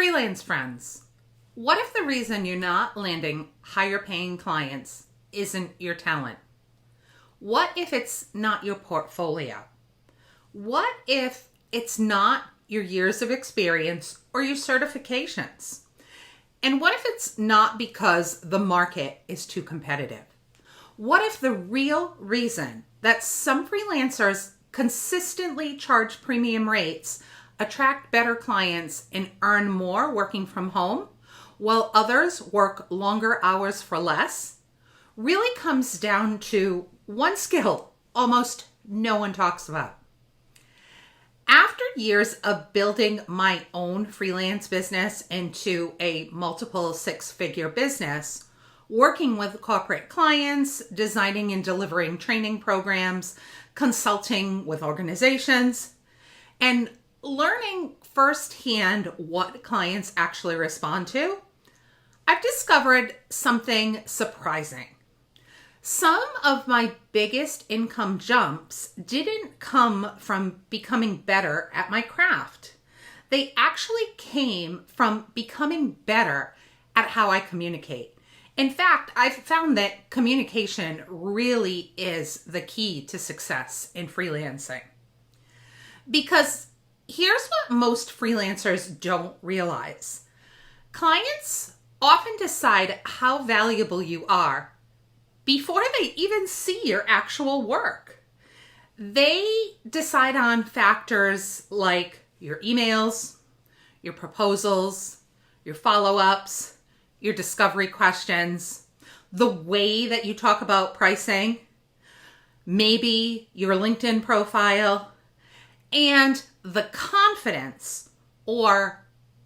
Freelance friends, what if the reason you're not landing higher paying clients isn't your talent? What if it's not your portfolio? What if it's not your years of experience or your certifications? And what if it's not because the market is too competitive? What if the real reason that some freelancers consistently charge premium rates, attract better clients, and earn more working from home, while others work longer hours for less, really comes down to one skill almost no one talks about? After years of building my own freelance business into a multiple six-figure business, working with corporate clients, designing and delivering training programs, consulting with organizations, and learning firsthand what clients actually respond to, I've discovered something surprising. Some of my biggest income jumps didn't come from becoming better at my craft. They actually came from becoming better at how I communicate. In fact, I've found that communication really is the key to success in freelancing. Because here's what most freelancers don't realize. Clients often decide how valuable you are before they even see your actual work. They decide on factors like your emails, your proposals, your follow-ups, your discovery questions, the way that you talk about pricing, maybe your LinkedIn profile, and the confidence or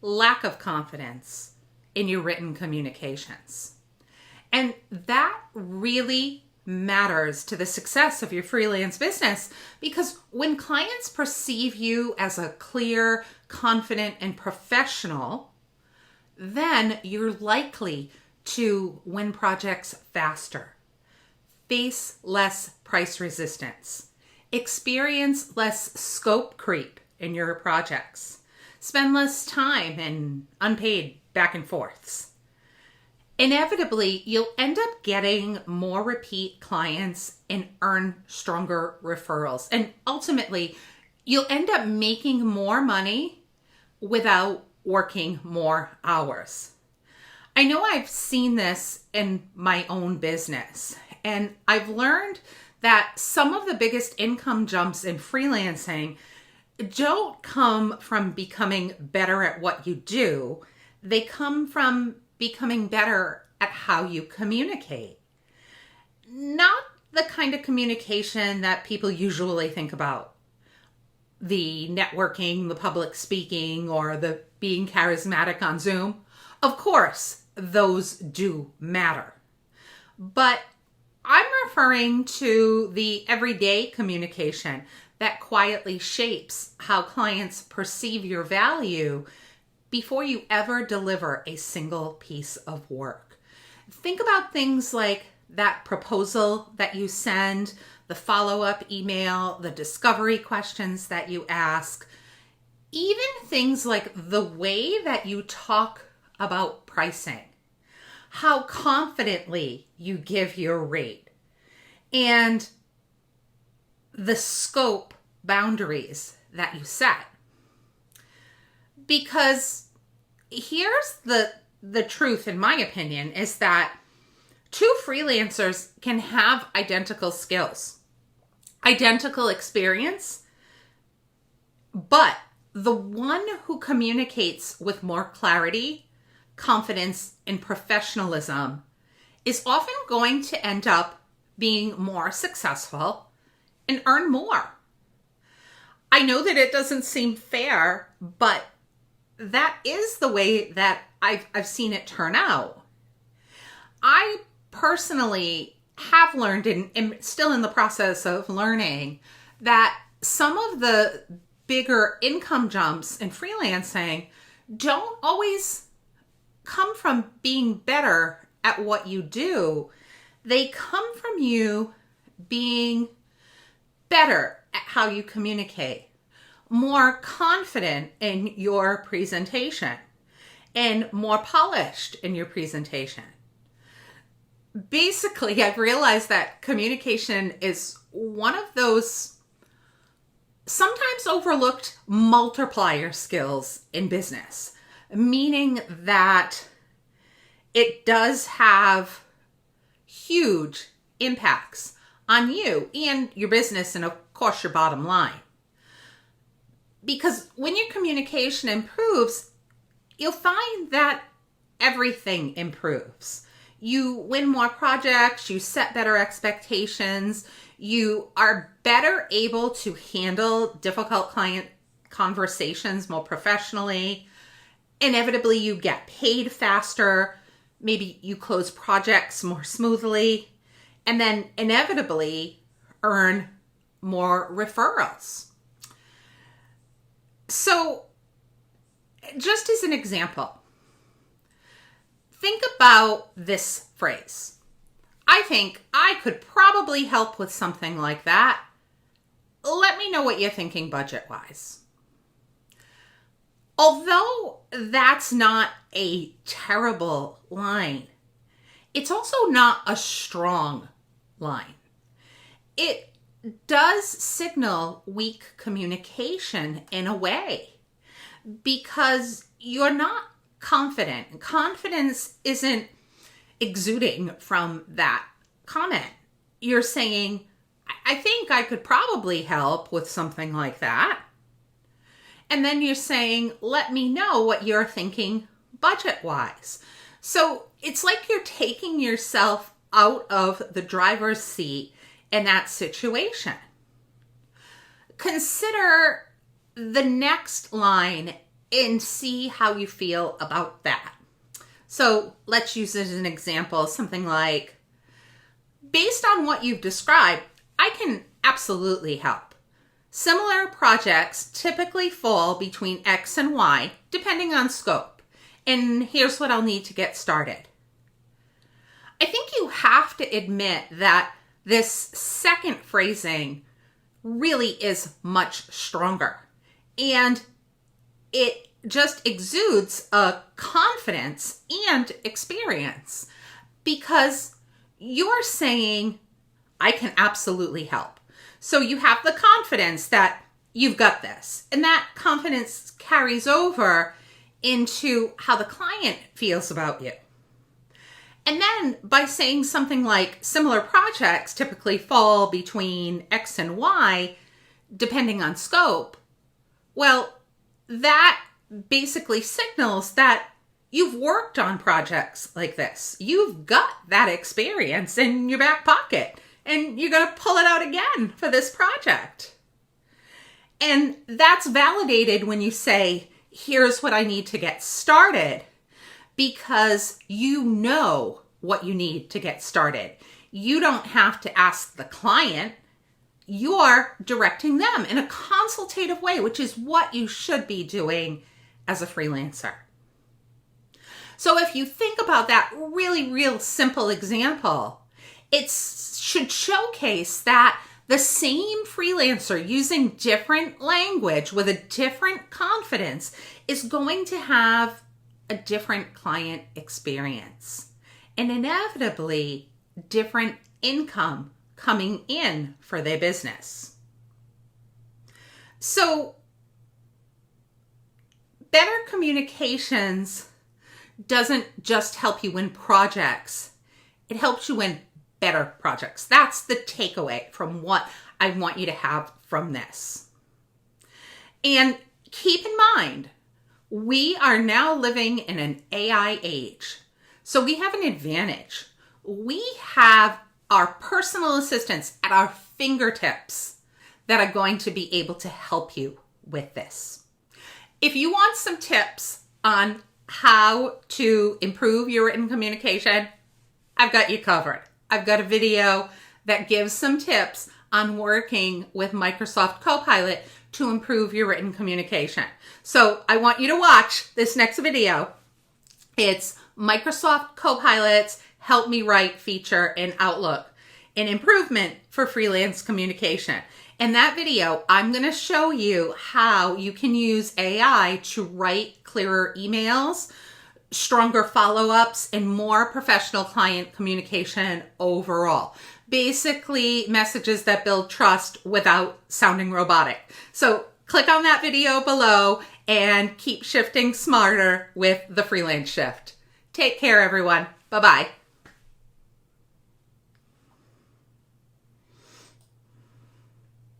lack of confidence in your written communications. And that really matters to the success of your freelance business, because when clients perceive you as a clear, confident, and professional, then you're likely to win projects faster, face less price resistance, experience less scope creep in your projects, spend less time in unpaid back and forths. Inevitably, you'll end up getting more repeat clients and earn stronger referrals. And ultimately, you'll end up making more money without working more hours. I know I've seen this in my own business, and I've learned that some of the biggest income jumps in freelancing don't come from becoming better at what you do. They come from becoming better at how you communicate. Not the kind of communication that people usually think about. The networking, the public speaking, or the being charismatic on Zoom. Of course, those do matter. But I'm referring to the everyday communication that quietly shapes how clients perceive your value before you ever deliver a single piece of work. Think about things like that proposal that you send, the follow-up email, the discovery questions that you ask, even things like the way that you talk about pricing, how confidently you give your rate, and the scope boundaries that you set. Because here's the truth, in my opinion, is that two freelancers can have identical skills, identical experience, but the one who communicates with more clarity, confidence, and professionalism is often going to end up being more successful and earn more. I know that it doesn't seem fair, but that is the way that I've seen it turn out. I personally have learned, and am still in the process of learning, that some of the bigger income jumps in freelancing don't always come from being better at what you do. They come from you being better at how you communicate, more confident in your presentation, and more polished in your presentation. Basically, I've realized that communication is one of those sometimes overlooked multiplier skills in business, meaning that it does have huge impacts on you and your business and, of course, your bottom line. Because when your communication improves, you'll find that everything improves. You win more projects, you set better expectations, you are better able to handle difficult client conversations more professionally. Inevitably, you get paid faster. Maybe you close projects more smoothly. And then inevitably earn more referrals. So, just as an example, think about this phrase. I think I could probably help with something like that. Let me know what you're thinking budget-wise. Although that's not a terrible line, it's also not a strong line. It does signal weak communication in a way because you're not confident. Confidence isn't exuding from that comment. You're saying, I think I could probably help with something like that. And then you're saying, let me know what you're thinking budget-wise. So it's like you're taking yourself out of the driver's seat in that situation. Consider the next line and see how you feel about that. So let's use it as an example, something like, based on what you've described, I can absolutely help. Similar projects typically fall between X and Y, depending on scope. And here's what I'll need to get started. I think you have to admit that this second phrasing really is much stronger. And it just exudes a confidence and experience because you're saying, I can absolutely help. So you have the confidence that you've got this. And that confidence carries over into how the client feels about you. And then by saying something like similar projects typically fall between X and Y, depending on scope, well, that basically signals that you've worked on projects like this. You've got that experience in your back pocket, and you're going to pull it out again for this project. And that's validated when you say, here's what I need to get started, because you know what you need to get started. You don't have to ask the client. You're directing them in a consultative way, which is what you should be doing as a freelancer. So if you think about that really real simple example, it should showcase that the same freelancer using different language with a different confidence is going to have a different client experience and inevitably different income coming in for their business. So better communications doesn't just help you win projects, it helps you win better projects. That's the takeaway from what I want you to have from this. And keep in mind, we are now living in an AI age. So we have an advantage. We have our personal assistants at our fingertips that are going to be able to help you with this. If you want some tips on how to improve your written communication, I've got you covered. I've got a video that gives some tips on working with Microsoft Copilot to improve your written communication. So I want you to watch this next video. It's Microsoft Copilot's Help Me Write feature in Outlook, an improvement for freelance communication. In that video, I'm going to show you how you can use AI to write clearer emails, stronger follow-ups, and more professional client communication overall. Basically, messages that build trust without sounding robotic. So click on that video below and keep shifting smarter with the Freelance Shift. Take care, everyone. Bye-bye.